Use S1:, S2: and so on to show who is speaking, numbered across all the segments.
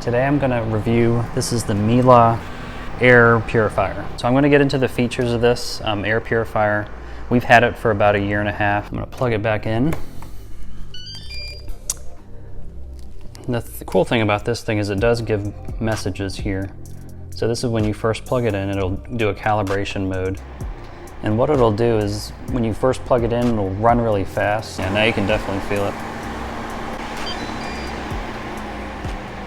S1: Today I'm going to review, this is the Mila air purifier. So I'm going to get into the features of this air purifier. We've had it for about a year and a half. I'm going to plug it back in. The cool thing about this thing is it does give messages here. So this is when you first plug it in, it'll do a calibration mode. And what it'll do is when you first plug it in, it'll run really fast. And now you can definitely feel it.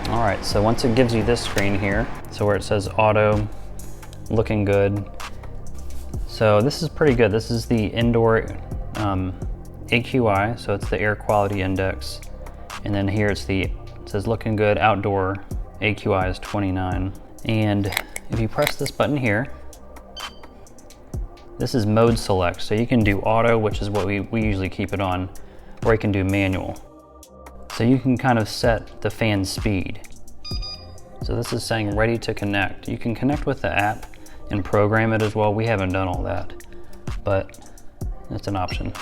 S1: All right, so once it gives you this screen here, so where it says auto, looking good. So this is pretty good. This is the indoor AQI, so it's the air quality index. And then here it says looking good, outdoor AQI is 29. And if you press this button here, this is mode select. So you can do auto, which is what we usually keep it on, or you can do manual. So you can kind of set the fan speed. So this is saying ready to connect. You can connect with the app and program it as well. We haven't done all that, but it's an option.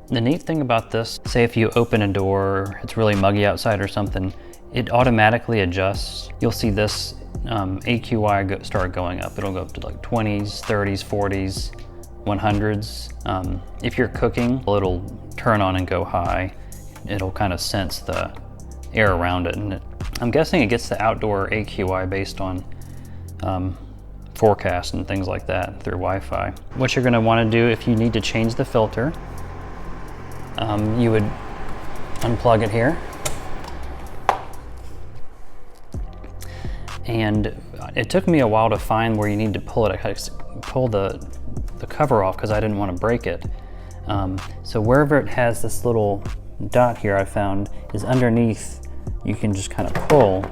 S1: The neat thing about this, say if you open a door, it's really muggy outside or something, it automatically adjusts. You'll see this AQI start going up. It'll go up to like 20s, 30s, 40s, 100s. If you're cooking, it'll turn on and go high. It'll kind of sense the air around it. And I'm guessing it gets the outdoor AQI based on forecast and things like that through Wi-Fi. What you're gonna wanna do if you need to change the filter, you would unplug it here. And it took me a while to find where you need to pull it. I pulled the cover off because I didn't want to break it. So wherever it has this little dot here, I found is underneath. You can just kind of pull,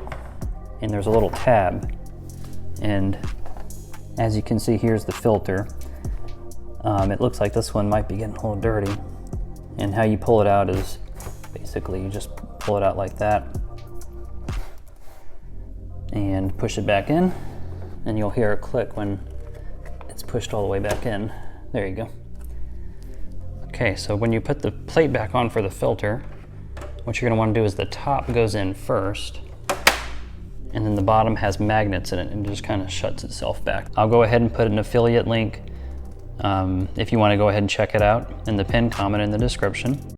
S1: and there's a little tab. And as you can see, here's the filter. It looks like this one might be getting a little dirty. And how you pull it out is basically you just pull it out like that and push it back in, and you'll hear a click when it's pushed all the way back in. There you go. Okay, so when you put the plate back on for the filter, what you're gonna wanna do is the top goes in first, and then the bottom has magnets in it and just kind of shuts itself back. I'll go ahead and put an affiliate link if you wanna go ahead and check it out in the pinned comment in the description.